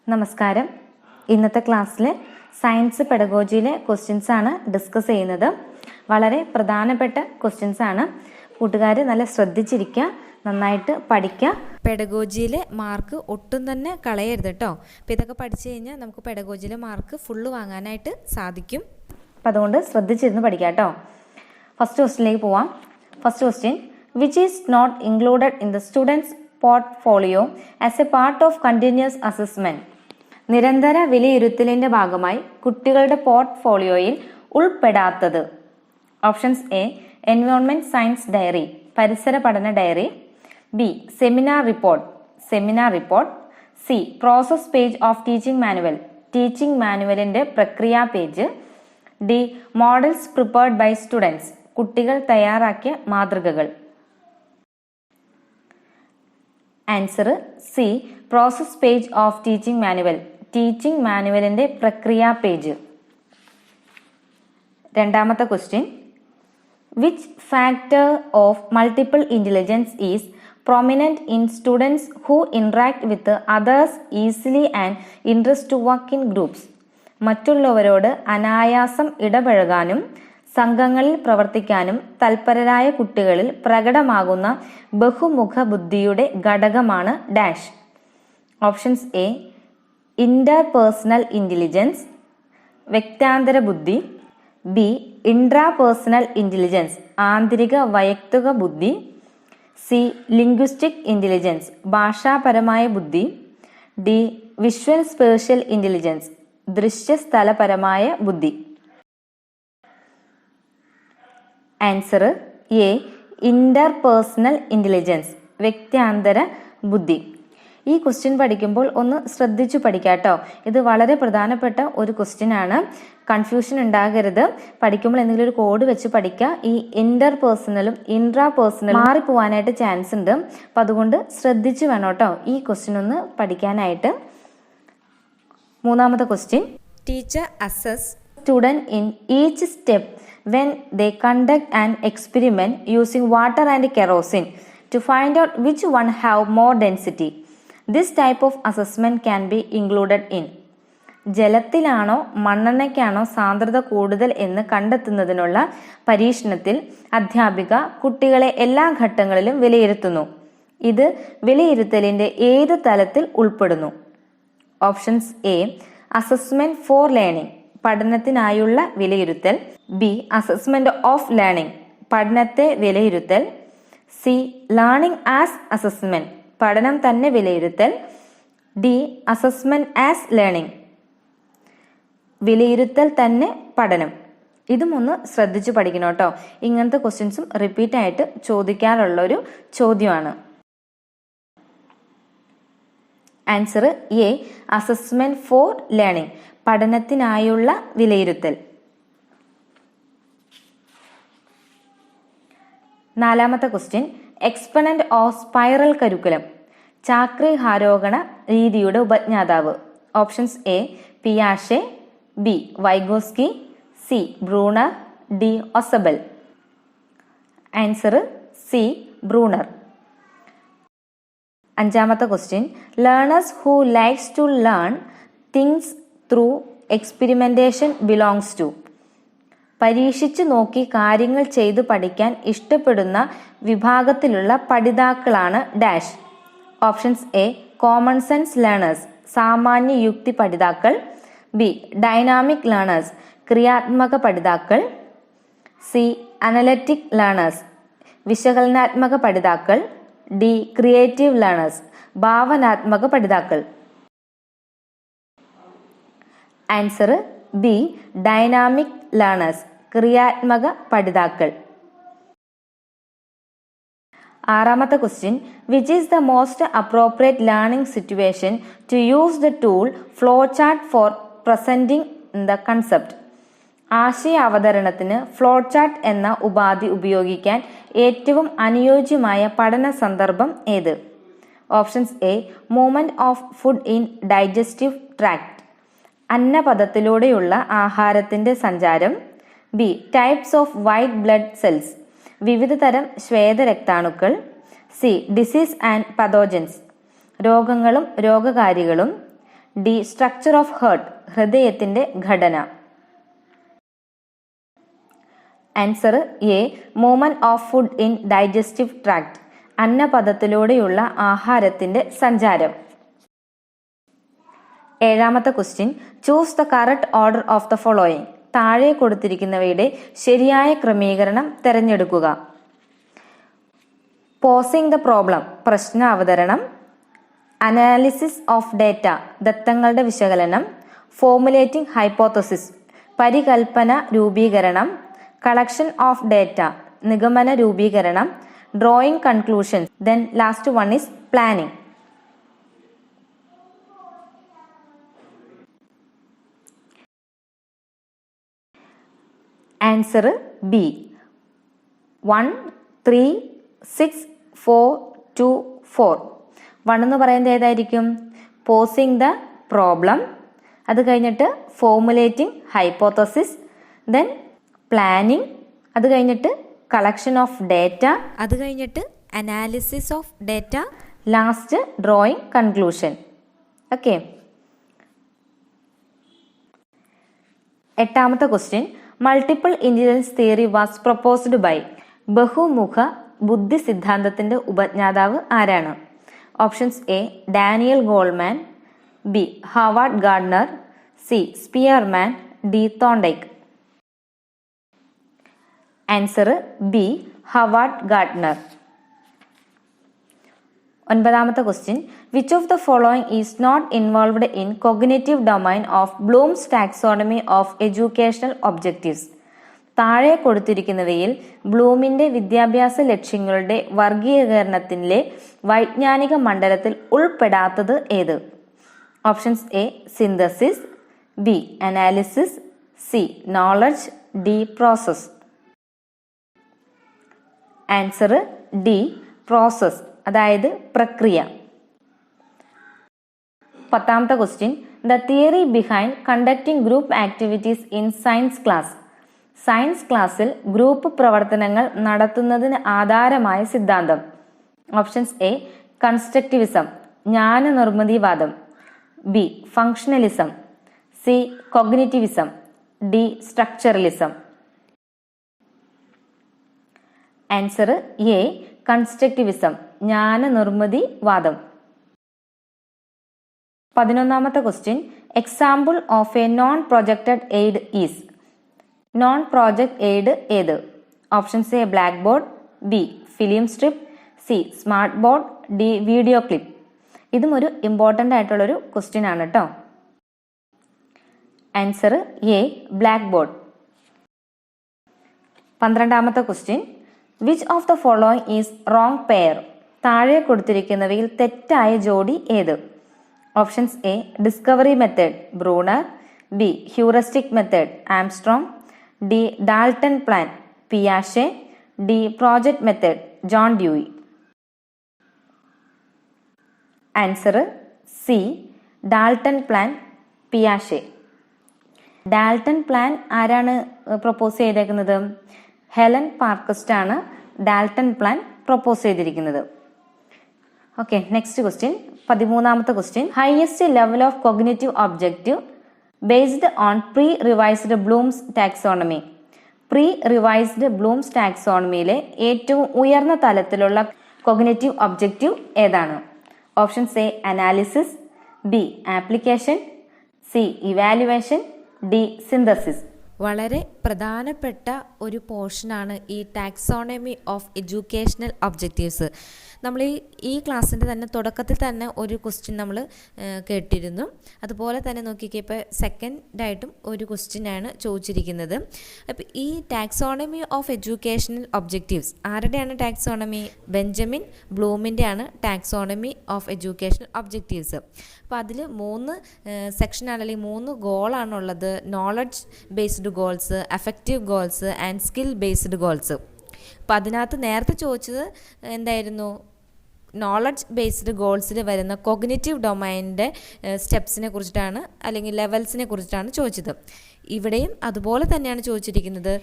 നമസ്കാരം. ഇന്നത്തെ ക്ലാസ്സിൽ സയൻസ് പെഡഗോജിയിലെ ക്വസ്റ്റ്യൻസ് ആണ് ഡിസ്കസ് ചെയ്യുന്നത്. വളരെ പ്രധാനപ്പെട്ട ക്വസ്റ്റ്യൻസ് ആണ്. കൂട്ടുകാർ നല്ല ശ്രദ്ധിച്ചിരിക്കുക, നന്നായിട്ട് പഠിക്കുക. പെഡഗോജിയിലെ മാർക്ക് ഒട്ടും തന്നെ കളയരുത് കേട്ടോ. അപ്പോൾ ഇതൊക്കെ പഠിച്ചു കഴിഞ്ഞാൽ നമുക്ക് പെഡഗോജിയിലെ മാർക്ക് ഫുള്ള് വാങ്ങാനായിട്ട് സാധിക്കും. അപ്പം അതുകൊണ്ട് ശ്രദ്ധിച്ചിരുന്ന് പഠിക്കാം കേട്ടോ. ഫസ്റ്റ് ക്വസ്റ്റ്യനിലേക്ക് പോവാം. First question, which is not included in the students portfolio as a part of continuous assessment? നിരന്തര വിലയിരുത്തലിന്റെ ഭാഗമായി കുട്ടികളുടെ പോർട്ട്ഫോളിയോയിൽ ഉൾപ്പെടാത്തത്. Options: A, environment science diary, പരിസര പഠന diary. B, seminar report. C, process page of teaching manual, teaching മാനുവലിന്റെ പ്രക്രിയ page. D, models prepared by students, കുട്ടികൾ തയ്യാറാക്കിയ മാതൃകകൾ. Answer C, process page of teaching manual, teaching മാനുവലിന്റെ പ്രക്രിയ പേജ്. രണ്ടാമത്തെ question, which factor of multiple intelligence is prominent in students who interact with others easily and interest to work in groups? മറ്റുള്ളവരോട് അനായാസം ഇടപഴകാനും സംഘങ്ങളിൽ പ്രവർത്തിക്കാനും തൽപരരായ കുട്ടികളിൽ പ്രകടമാകുന്ന ബഹുമുഖ ബുദ്ധിയുടെ ഘടകമാണ് dash. Options: A, interpersonal intelligence, വ്യക്താന്തര ബുദ്ധി. ബി, ഇൻട്രാപേഴ്സണൽ ഇന്റലിജൻസ്, ആന്തരിക വൈയക്തിക ബുദ്ധി. സി, ലിംഗ്വിസ്റ്റിക് ഇന്റലിജൻസ്, ഭാഷാപരമായ ബുദ്ധി. ഡി, വിഷ്വൽ സ്പേഷ്യൽ ഇന്റലിജൻസ്, ദൃശ്യസ്ഥലപരമായ ബുദ്ധി. ആൻസർ എ, ഇന്റർപേഴ്സണൽ ഇന്റലിജൻസ്, വ്യക്താന്തര ബുദ്ധി. ഈ ക്വസ്റ്റ്യൻ പഠിക്കുമ്പോൾ ഒന്ന് ശ്രദ്ധിച്ചു പഠിക്കാട്ടോ. ഇത് വളരെ പ്രധാനപ്പെട്ട ഒരു ക്വസ്റ്റ്യൻ ആണ്. കൺഫ്യൂഷൻ ഉണ്ടാകരുത്. പഠിക്കുമ്പോൾ എന്തെങ്കിലും ഒരു കോഡ് വെച്ച് പഠിക്കുക. ഈ ഇന്റർപേഴ്സണലും ഇൻട്രാപേഴ്സണലും മാറിപ്പോവാനായിട്ട് ചാൻസ് ഉണ്ട്. അപ്പം അതുകൊണ്ട് ശ്രദ്ധിച്ചു വേണം കേട്ടോ ഈ ക്വസ്റ്റ്യൻ ഒന്ന് പഠിക്കാനായിട്ട്. മൂന്നാമത്തെ question, teacher assess student in each step when they conduct an experiment using water and kerosene to find out which one have more density. This type of assessment can be included in. ജലത്തിലാണോ മണ്ണെണ്ണയ്ക്കാണോ സാന്ദ്രത കൂടുതൽ എന്ന് കണ്ടെത്തുന്നതിനുള്ള പരീക്ഷണത്തിൽ അധ്യാപിക കുട്ടികളെ എല്ലാ ഘട്ടങ്ങളിലും വിലയിരുത്തുന്നു. ഇത് വിലയിരുത്തലിന്റെ ഏത് തലത്തിൽ ഉൾപ്പെടുന്നു? Options: A, assessment for learning, പഠനത്തിനായുള്ള വിലയിരുത്തൽ. ബി, അസസ്മെന്റ് ഓഫ് ലേണിംഗ്, പഠനത്തെ വിലയിരുത്തൽ. സി, ലേണിംഗ് ആസ് അസസ്മെന്റ്, പഠനം തന്നെ വിലയിരുത്തൽ. ഡി, അസസ്മെന്റ് ആസ് ലേണിംഗ്, വിലയിരുത്തൽ തന്നെ പഠനം. ഇതും ഒന്ന് ശ്രദ്ധിച്ചു പഠിക്കണം കേട്ടോ. ഇങ്ങനത്തെ ക്വസ്റ്റ്യൻസും റിപ്പീറ്റ് ആയിട്ട് ചോദിക്കാറുള്ള ഒരു ചോദ്യമാണ്. Answer A, assessment for learning, പഠനത്തിനായുള്ള വിലയിരുത്തൽ. നാലാമത്തെ question, exponent of spiral curriculum, ചാക്രികാരോഹണ രീതിയുടെ ഉപജ്ഞാതാവ്. ഓപ്ഷൻസ്: എ, പിയാഷെ. B, Vygotsky. C, Bruner. D, Ausubel. Answer C, Bruner. അഞ്ചാമത്തെ question, learners who likes to learn things through experimentation belongs to. പരീക്ഷിച്ചു നോക്കി കാര്യങ്ങൾ ചെയ്തു പഠിക്കാൻ ഇഷ്ടപ്പെടുന്ന വിഭാഗത്തിലുള്ള പഠിതാക്കളാണ് dash. Options: A, common sense learners, സാമാന്യ യുക്തി പഠിതാക്കൾ. ബി, ഡൈനാമിക് ലേണേഴ്സ്, ക്രിയാത്മക പഠിതാക്കൾ. സി, അനലറ്റിക് ലേണേഴ്സ്, വിശകലനാത്മക പഠിതാക്കൾ. ഡി, ക്രിയേറ്റീവ് ലേണേഴ്സ്, ഭാവനാത്മക പഠിതാക്കൾ. ആൻസർ ബി, ഡൈനാമിക് ലേണേഴ്സ്, ക്രിയാത്മക പഠിതാക്കൾ. ആറാമത്തെ question, which is the most appropriate learning situation to use the tool flow chart for presenting the concept? ആശയ അവതരണത്തിന് ഫ്ലോ ചാർട്ട് എന്ന ഉപാധി ഉപയോഗിക്കാൻ ഏറ്റവും അനുയോജ്യമായ പഠന സന്ദർഭം ഏത്? Options: A, movement of food in digestive tract, അന്നപഥത്തിലൂടെയുള്ള ആഹാരത്തിന്റെ സഞ്ചാരം. B, types of white blood cells, വിവിധ തരം ശ്വേതരക്താണുക്കൾ. സി, ഡിസീസ് ആൻഡ് പതോജൻസ്, രോഗങ്ങളും രോഗകാരികളും. ഡി സ്ട്രക്ചർ ഓഫ് ഹേർട്ട്, ഹൃദയത്തിന്റെ ഘടന. Answer A movement of food in digestive tract, അന്നപഥത്തിലൂടെയുള്ള ആഹാരത്തിന്റെ സഞ്ചാരം. ഏഴാമത്തെ question, choose the correct order of the following, താഴെ കൊടുത്തിരിക്കുന്നവയുടെ ശരിയായ ക്രമീകരണം തിരഞ്ഞെടുക്കുക. പോസിംഗ് ദ പ്രോബ്ലം, പ്രശ്ന അവതരണം. അനാലിസിസ് ഓഫ് ഡേറ്റ, ദത്തങ്ങളുടെ വിശകലനം. ഫോർമുലേറ്റിംഗ് ഹൈപ്പോത്തസിസ്, പരികൽപ്പന രൂപീകരണം. കളക്ഷൻ ഓഫ് ഡേറ്റ, നിഗമന രൂപീകരണം. Drawing conclusion. Then last one is planning. Answer B 1, 3, 6, 4, 2, 4. 1 എന്ന് പറയുന്നത് ഏതായിരിക്കും? പോസിംഗ് ദ പ്രോബ്ലം, അത് കഴിഞ്ഞിട്ട് ഫോർമുലേറ്റിംഗ് ഹൈപ്പോത്തസിസ്, ദെൻ പ്ലാനിംഗ്, അത് കഴിഞ്ഞിട്ട് കളക്ഷൻ ഓഫ് ഡേറ്റ, അത് കഴിഞ്ഞിട്ട് analysis of data, last drawing conclusion. Okay. എട്ടാമത്തെ question, multiple intelligence theory was proposed by, ബഹുമുഖ ബുദ്ധി സിദ്ധാന്തത്തിന്റെ ഉപജ്ഞാതാവ് ആരാണ്? Options A Daniel Goleman, B Howard Gardner, C Spearman, D Thorndike. Answer B Howard Gardner. ഒൻപതാമത്തെ question, which of the following is not involved in cognitive domain of Bloom's taxonomy of educational objectives? താഴെ കൊടുത്തിരിക്കുന്നവയിൽ ബ്ലൂമിന്റെ വിദ്യാഭ്യാസ ലക്ഷ്യങ്ങളുടെ വർഗീകരണത്തിലെ വൈജ്ഞാനിക മണ്ഡലത്തിൽ ഉൾപ്പെടാത്തത് ഏത്? Options A synthesis, B analysis, C knowledge, D process. Answer D process, അതായത് പ്രക്രിയ. പത്താമത്തെ question, the theory behind conducting group activities in science class. Science ക്ലാസ്സിൽ ഗ്രൂപ്പ് പ്രവർത്തനങ്ങൾ നടത്തുന്നതിന് ആധാരമായ സിദ്ധാന്തം. ഓപ്ഷൻസ് എ കൺസ്ട്രക്റ്റിവിസം, ജ്ഞാനനിർമ്മിതിവാദം, B functionalism, C cognitivism, D structuralism. Answer A constructivism, ജ്ഞാനനിർമ്മിതിവാദം. 11ാമത്തെ question, example of a non projected aid is. Non project aid ഏത്? Options A black board, B film strip, C smart board, D video clip. ഇതും ഒരു important ആയിട്ടുള്ളൊരു question ആണ് കേട്ടോ. Answer A black board. 12ാമത്തെ question, which of the following is wrong pair. താഴെ കൊടുത്തിരിക്കുന്നവയിൽ തെറ്റായ ജോഡി ഏത്? Options A discovery method Bruner, B heuristic method Armstrong, D Dalton plan പിയാഷെ, D project method John Dewey. Answer C Dalton plan പിയാഷെ. Dalton plan ആരാണ് propose ചെയ്തേക്കുന്നത്? Helen Parkhurst ആണ് ഡാൾട്ടൺ പ്ലാൻ പ്രൊപ്പോസ് ചെയ്തിരിക്കുന്നത്. Okay, next question, 13ാമത്തെ question, highest level of cognitive objective based on pre revised Bloom's taxonomy. Pre revised Bloom's ടാക്സോണമിയിലെ ഏറ്റവും ഉയർന്ന തലത്തിലുള്ള cognitive objective ഏതാണ്? Options A analysis, B application, C evaluation, D synthesis. വളരെ പ്രധാനപ്പെട്ട ഒരു പോർഷനാണ് ഈ ടാക്സോണമി ഓഫ് എഡ്യൂക്കേഷണൽ ഒബ്ജക്റ്റീവ്സ്. നമ്മൾ ഈ ക്ലാസ്സിൻ്റെ തന്നെ തുടക്കത്തിൽ തന്നെ ഒരു ക്വസ്റ്റ്യൻ നമ്മൾ കേട്ടിരുന്നു. അതുപോലെ തന്നെ നോക്കിക്കേ, ഇപ്പോൾ സെക്കൻഡായിട്ടും ഒരു ക്വസ്റ്റ്യനാണ് ചോദിച്ചിരിക്കുന്നത്. അപ്പോൾ ഈ ടാക്സോണമി ഓഫ് എഡ്യൂക്കേഷണൽ ഒബ്ജക്റ്റീവ്സ് ആരുടെയാണ്? ടാക്സോണമി ബെഞ്ചമിൻ ബ്ലൂമിൻ്റെയാണ് ടാക്സോണമി ഓഫ് എഡ്യൂക്കേഷണൽ ഒബ്ജക്റ്റീവ്സ്. അപ്പോൾ അതിൽ 3 സെക്ഷനാണ്, അല്ലെങ്കിൽ 3 ഗോളാണുള്ളത്. Knowledge based goals, affective goals and skill based goals. അപ്പോൾ അതിനകത്ത് നേരത്തെ ചോദിച്ചത് എന്തായിരുന്നു? നോളജ് ബേസ്ഡ് ഗോൾസിൽ വരുന്ന കോഗ്നിറ്റീവ് ഡൊമൈനിൻ്റെ സ്റ്റെപ്സിനെ കുറിച്ചിട്ടാണ്, അല്ലെങ്കിൽ ലെവൽസിനെ കുറിച്ചിട്ടാണ് ചോദിച്ചത്. ഇവിടെയും അതുപോലെ തന്നെയാണ് ചോദിച്ചിരിക്കുന്നത്.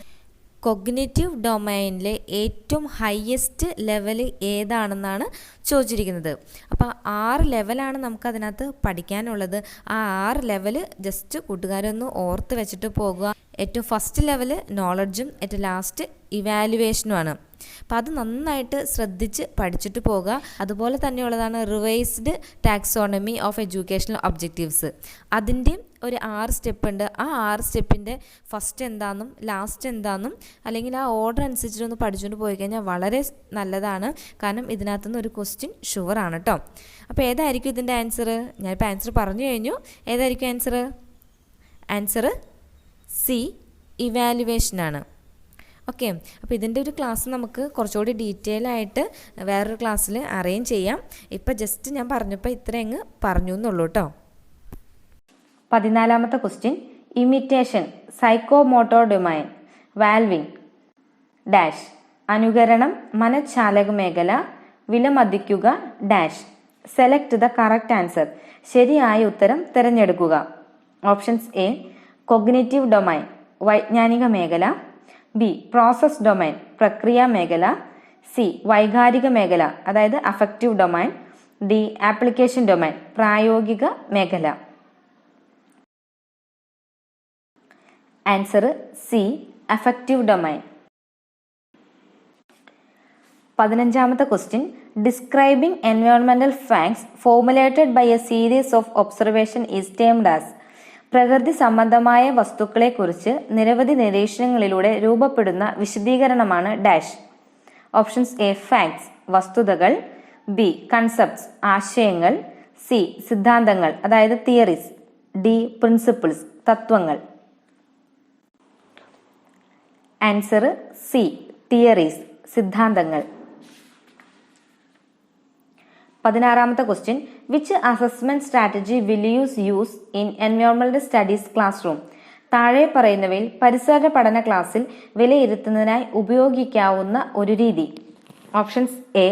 കൊഗ്നിറ്റീവ് ഡൊമൈനിലെ ഏറ്റവും ഹയസ്റ്റ് ലെവൽ ഏതാണെന്നാണ് ചോദിച്ചിരിക്കുന്നത്. അപ്പോൾ 6 ലെവലാണ് നമുക്കതിനകത്ത് പഠിക്കാനുള്ളത്. ആ 6 ലെവൽ ജസ്റ്റ് കൂട്ടുകാരൊന്ന് ഓർത്ത് വെച്ചിട്ട് പോകുക. ഏറ്റവും ഫസ്റ്റ് ലെവൽ നോളജും ഏറ്റവും ലാസ്റ്റ് ഇവാലുവേഷനുമാണ്. അപ്പം അത് നന്നായിട്ട് ശ്രദ്ധിച്ച് പഠിച്ചിട്ട് പോകുക. അതുപോലെ തന്നെയുള്ളതാണ് revised taxonomy of educational objectives. അതിൻ്റെയും ഒരു 6 സ്റ്റെപ്പ് ഉണ്ട്. ആ 6 സ്റ്റെപ്പിൻ്റെ ഫസ്റ്റ് എന്താണെന്നും ലാസ്റ്റ് എന്താണെന്നും അല്ലെങ്കിൽ ആ ഓർഡർ അനുസരിച്ചിട്ടൊന്ന് പഠിച്ചുകൊണ്ട് പോയി കഴിഞ്ഞാൽ വളരെ നല്ലതാണ്. കാരണം ഇതിനകത്തുനിന്ന് ഒരു ക്വസ്റ്റ്യൻ ഷുവറാണ് കേട്ടോ. അപ്പോൾ ഏതായിരിക്കും ഇതിൻ്റെ ആൻസർ? ഞാനിപ്പോൾ ആൻസർ പറഞ്ഞു കഴിഞ്ഞു. ഏതായിരിക്കും ആൻസർ? ആൻസർ സി, ഇവാലുവേഷനാണ്. ഓക്കെ, അപ്പോൾ ഇതിൻ്റെ ഒരു ക്ലാസ് നമുക്ക് കുറച്ചുകൂടി ഡീറ്റെയിൽ ആയിട്ട് വേറൊരു ക്ലാസ്സിൽ അറേഞ്ച് ചെയ്യാം. ഇപ്പം ജസ്റ്റ് ഞാൻ പറഞ്ഞപ്പോൾ ഇത്രയങ്ങ് പറഞ്ഞു എന്നുള്ളൂ കേട്ടോ. 14ാമത്തെ question, imitation, psychomotor domain, valuing dash, അനുകരണം, മനഃചാലക മേഖല, വിലമതിക്കുക dash. Select the correct answer. ശരിയായ ഉത്തരം തിരഞ്ഞെടുക്കുക. ഓപ്ഷൻസ് എ കൊഗ്നിറ്റീവ് ഡൊമൈൻ, വൈജ്ഞാനിക മേഖല, ബി പ്രോസസ് ഡൊമൈൻ, പ്രക്രിയ മേഖല, സി വൈകാരിക മേഖല അതായത് affective domain, D application domain, പ്രായോഗിക മേഖല. Answer C, affective domain. 15ാമത്തെ ക്വസ്റ്റ്യൻ, ഡിസ്ക്രൈബിംഗ് എൻവയോൺമെന്റൽ facts formulated by a series of observation is termed as. പ്രകൃതി സംബന്ധമായ വസ്തുക്കളെക്കുറിച്ച് നിരവധി നിരീക്ഷണങ്ങളിലൂടെ രൂപപ്പെടുന്ന വിശദീകരണമാണ് ഡാഷ്. ഓപ്ഷൻസ് എ ഫാക്ട്സ്, വസ്തുതകൾ, ബി കൺസെപ്റ്റ്സ്, ആശയങ്ങൾ, സി സിദ്ധാന്തങ്ങൾ അതായത് തിയറീസ്, ഡി പ്രിൻസിപ്പിൾസ്, തത്വങ്ങൾ. ആൻസർ സി, തിയറീസ്, സിദ്ധാന്തങ്ങൾ. 16ാമത്തെ question, which assessment strategy will use in എൻവയോൺമെന്റൽ സ്റ്റഡീസ് ക്ലാസ് റൂം. താഴെ പറയുന്നവയിൽ പരിസര പഠന ക്ലാസ്സിൽ വിലയിരുത്തുന്നതിനായി ഉപയോഗിക്കാവുന്ന ഒരു രീതി. Options A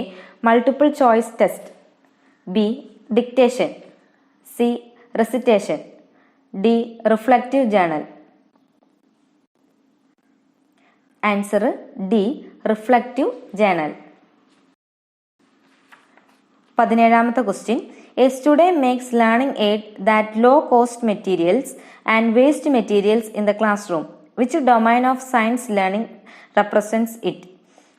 multiple choice test, B dictation, C recitation, D reflective journal. Answer D, reflective journal. 17ാമത്തെ question, a student makes learning aid that low cost materials and waste materials in the class room. Which domain of science learning represents it.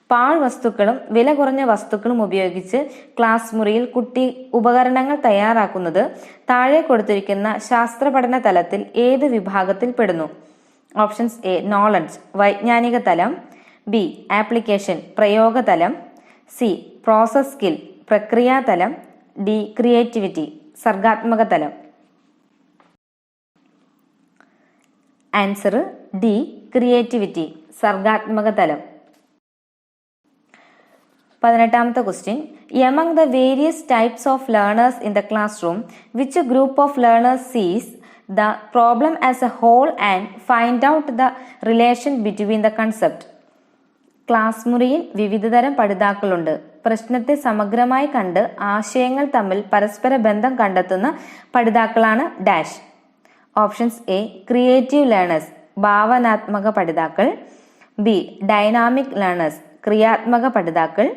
പാഴ് വസ്തുക്കളും വില കുറഞ്ഞ വസ്തുക്കളും ഉപയോഗിച്ച് class മുറിയിൽ കുട്ടി ഉപകരണങ്ങൾ തയ്യാറാക്കുന്നത് താഴെ കൊടുത്തിരിക്കുന്ന ശാസ്ത്ര പഠന തലത്തിൽ ഏത് വിഭാഗത്തിൽ പെടുന്നു. ഓപ്ഷൻസ് എ നോളജ്, വൈജ്ഞാനിക തലം, ബി ആപ്ലിക്കേഷൻ, പ്രയോഗതലം, സി പ്രോസസ് സ്കിൽ, പ്രക്രിയാതലം, ഡി ക്രിയേറ്റിവിറ്റി, സർഗാത്മക തലം. ആൻസർ ഡി ക്രിയേറ്റിവിറ്റി, സർഗാത്മക തലം. 18ാമത്തെ question, among the various types of learners in the class room which group of learners sees the problem as a whole and find out the relation between the concept. Class മുറിയിൽ വിവിധതരം പഠിതാക്കളുണ്ട്. പ്രശ്നത്തെ സമഗ്രമായി കണ്ട് ആശയങ്ങൾ തമ്മിൽ പരസ്പര ബന്ധം കണ്ടെത്തുന്ന പഠിതാക്കളാണ് dash. Options A creative learners, ഭാവനാത്മക പഠിതാക്കൾ, ബി ഡൈനാമിക് ലേണേഴ്സ്, ക്രിയാത്മക പഠിതാക്കൾ,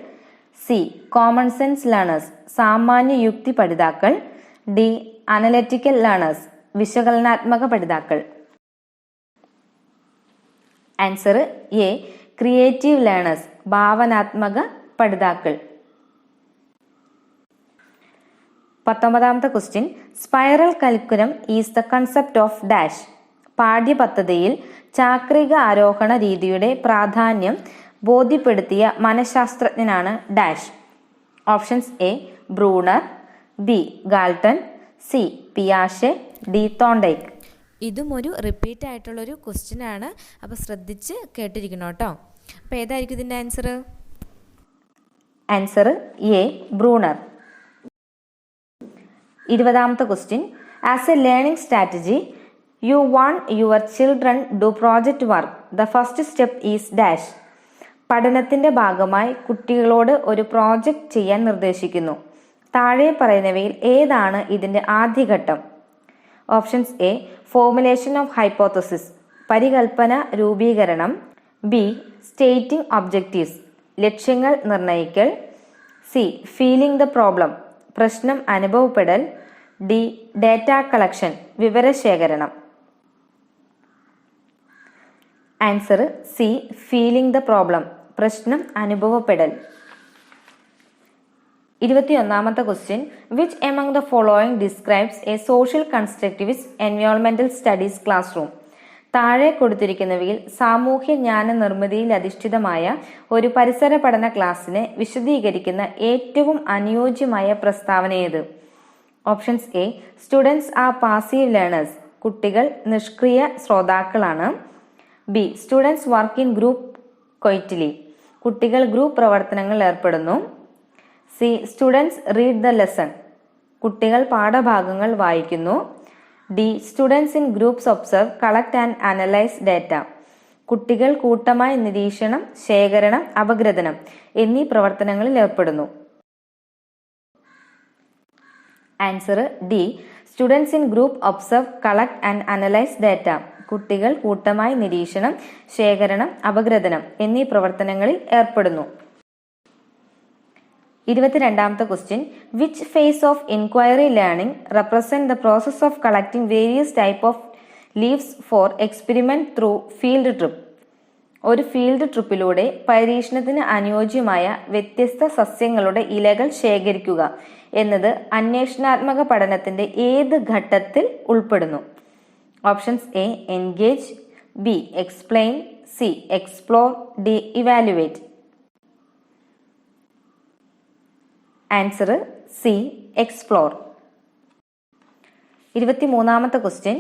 സി കോമൺ സെൻസ് ലേണേഴ്സ്, സാമാന്യ യുക്തി പഠിതാക്കൾ, ഡി അനലറ്റിക്കൽ ലേണേഴ്സ്, വിശകലനാത്മക പഠിതാക്കൾ. ആൻസർ എ ക്രിയേറ്റീവ് ലേണേഴ്സ്, ഭാവനാത്മക പഠിതാക്കൾ. 19ാമത്തെ question, spiral curriculum is the concept of dash. പാഠ്യപദ്ധതിയിൽ ചാക്രിക ആരോഹണ രീതിയുടെ പ്രാധാന്യം ബോധ്യപ്പെടുത്തിയ മനഃശാസ്ത്രജ്ഞനാണ് dash. Options A Bruner, B Galton, C പിയാഷെ, ഡി തോണ്ടൈക്ക്. ഇതും ഒരു റിപ്പീറ്റ് ആയിട്ടുള്ളൊരു ക്വസ്റ്റ്യൻ ആണ്. അപ്പോൾ ശ്രദ്ധിച്ച് കേട്ടിരിക്കണം കേട്ടോ. അപ്പോൾ ഏതായിരിക്കും ഇതിൻ്റെ ആൻസർ? Answer A Bruner. 20ാമത്തെ question, as a learning strategy you want your children do project work. The first step is dash. പഠനത്തിന്റെ ഭാഗമായി കുട്ടികളോട് ഒരു പ്രോജക്റ്റ് ചെയ്യാൻ നിർദ്ദേശിക്കുന്നു. താഴെ പറയുന്നവയിൽ ഏതാണ് ഇതിന്റെ ആദ്യഘട്ടം? Options A formulation of hypothesis, പരികൽപ്പന രൂപീകരണം, ബി സ്റ്റേറ്റിംഗ് ഒബ്ജക്റ്റീവ്സ് ലക്ഷ്യങ്ങൾ നിർണ്ണയിക്കൽ. സി ഫീലിംഗ് ദ പ്രോബ്ലം പ്രശ്നം അനുഭവപ്പെടൽ. ഡി ഡേറ്റ കളക്ഷൻ വിവരശേഖരണം. Answer C feeling the problem പ്രശ്നം അനുഭവപ്പെടൽ. 21ാമത്തെ question which among the following describes a social constructivist എൻവയോൺമെന്റൽ സ്റ്റഡീസ് ക്ലാസ് റൂം. താഴെ കൊടുത്തിരിക്കുന്നവയിൽ സാമൂഹ്യ ജ്ഞാന നിർമ്മിതിയിൽ അധിഷ്ഠിതമായ ഒരു പരിസര പഠന ക്ലാസ്സിനെ വിശദീകരിക്കുന്ന ഏറ്റവും അനുയോജ്യമായ പ്രസ്താവന ഏത്? Options A students are passive learners കുട്ടികൾ നിഷ്ക്രിയ ശ്രോതാക്കളാണ്. B students work in group quietly കുട്ടികൾ ഗ്രൂപ്പ് പ്രവർത്തനങ്ങളിൽ ഏർപ്പെടുന്നു. C students read the lesson കുട്ടികൾ പാഠഭാഗങ്ങൾ വായിക്കുന്നു. D students in groups observe collect and analyse data കുട്ടികൾ കൂട്ടമായി നിരീക്ഷണം ശേഖരണം അപഗ്രഥനം എന്നീ പ്രവർത്തനങ്ങളിൽ ഏർപ്പെടുന്നു. Answer D students in group observe collect and analyse data കുട്ടികൾ കൂട്ടമായി നിരീക്ഷണം ശേഖരണം അപഗ്രഥനം എന്നീ പ്രവർത്തനങ്ങളിൽ ഏർപ്പെടുന്നു. 22ാമത്തെ question which face of inquiry learning represent the process of collecting various type of leaves for experiment through field trip. ഒരു ഫീൽഡ് ട്രിപ്പിലൂടെ പരീക്ഷണത്തിന് അനുയോജ്യമായ വ്യത്യസ്ത സസ്യങ്ങളുടെ ഇലകൾ ശേഖരിക്കുക എന്നത് അന്വേഷണാത്മക പഠനത്തിന്റെ ഏത് ഘട്ടത്തിൽ ഉൾപ്പെടുന്നു? Options A engage. B explain. C explore. D evaluate. Answer C explore. 23ാമത്തെ question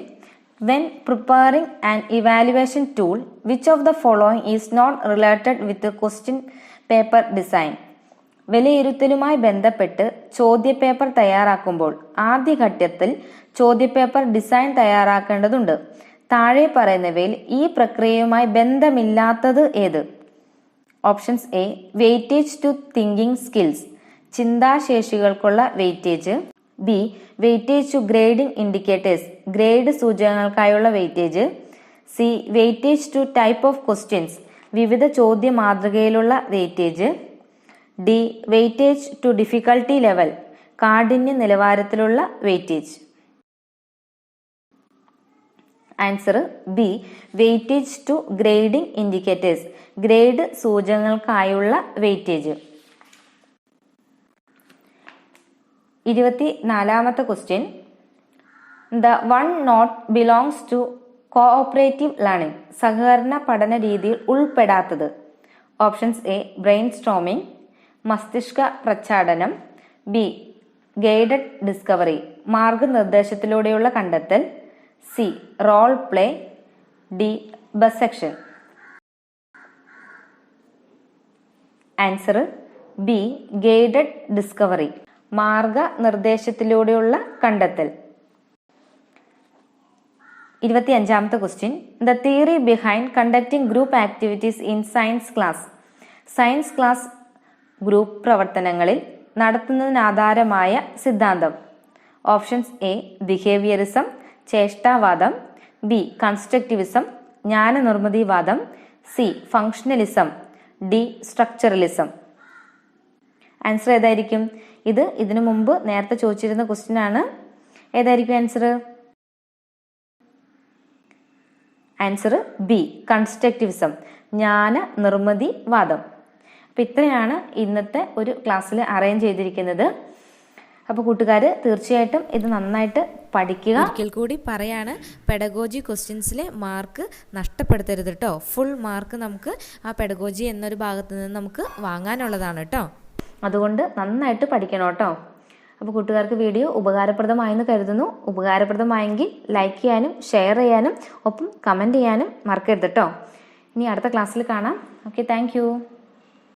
when preparing an evaluation tool which of the following is not related with question paper design. വിലയിരുത്തലുമായി ബന്ധപ്പെട്ട് ചോദ്യപേപ്പർ തയ്യാറാക്കുമ്പോൾ ആദ്യഘട്ടത്തിൽ ചോദ്യപേപ്പർ ഡിസൈൻ തയ്യാറാക്കേണ്ടതുണ്ട്. താഴെ പറയുന്നവയിൽ ഈ പ്രക്രിയയുമായി ബന്ധമില്ലാത്തത് ഏത്? Options A weightage to thinking skills ചിന്താശേഷികൾക്കുള്ള weightage. B weightage to grading indicators grade സൂചകങ്ങൾക്കായുള്ള weightage. C weightage to type of questions വിവിധ ചോദ്യ മാതൃകയിലുള്ള weightage. D weightage to difficulty level കാഠിന്യ നിലവാരത്തിലുള്ള weightage. Answer B weightage to grading indicators grade സൂചകങ്ങൾക്കായുള്ള weightage. 24ാമത്തെ question the one not belongs to cooperative learning സഹകരണ പഠന രീതിയിൽ ഉൾപ്പെടാത്തത്. Options A brainstorming. മസ്തിഷ്ക പ്രച്ഛാടനം. ബി ഗൈഡഡ് ഡിസ്കവറി മാർഗനിർദ്ദേശത്തിലൂടെയുള്ള കണ്ടെത്തൽ. C role play. D buzz session. Answer B guided discovery മാർഗനിർദ്ദേശത്തിലൂടെയുള്ള കണ്ടെത്തൽ. 25ാമത്തെ question the theory behind conducting group activities in science class science class group പ്രവർത്തനങ്ങളിൽ നടത്തുന്നതിനാധാരമായ സിദ്ധാന്തം. ഓപ്ഷൻസ് എ ബിഹേവിയറിസം ചേഷ്ടാവാദം. ബി കൺസ്ട്രക്റ്റിവിസം ജ്ഞാനനിർമ്മിതിവാദം. C functionalism. D structuralism. Answer ഏതായിരിക്കും? ഇതിനു മുമ്പ് നേരത്തെ ചോദിച്ചിരുന്ന ക്വസ്റ്റ്യൻ ആണ്. ഏതായിരിക്കും ആൻസർ? ആൻസർ ബി കൺസ്ട്രക്റ്റിവിസം ജ്ഞാന നിർമ്മിതിവാദം. അപ്പം ഇത്രയാണ് ഇന്നത്തെ ഒരു ക്ലാസ്സിൽ അറേഞ്ച് ചെയ്തിരിക്കുന്നത്. അപ്പോൾ കൂട്ടുകാർ തീർച്ചയായിട്ടും ഇത് നന്നായിട്ട് പഠിക്കുക. ഒരിക്കൽ കൂടി പറയാണ്, പെഡഗോജി ക്വസ്റ്റ്യൻസിലെ മാർക്ക് നഷ്ടപ്പെടുത്തരുത് കേട്ടോ. ഫുൾ മാർക്ക് നമുക്ക് ആ പെഡഗോജി എന്നൊരു ഭാഗത്ത് നിന്ന് നമുക്ക് വാങ്ങാനുള്ളതാണ് കേട്ടോ. അതുകൊണ്ട് നന്നായിട്ട് പഠിക്കണം കേട്ടോ. അപ്പോൾ കൂട്ടുകാർക്ക് വീഡിയോ ഉപകാരപ്രദമായെന്ന് കരുതുന്നു. ഉപകാരപ്രദമായെങ്കിൽ ലൈക്ക് ചെയ്യാനും ഷെയർ ചെയ്യാനും ഒപ്പം കമൻറ്റ് ചെയ്യാനും മറക്കരുത് കേട്ടോ. ഇനി അടുത്ത ക്ലാസ്സിൽ കാണാം. Okay, thank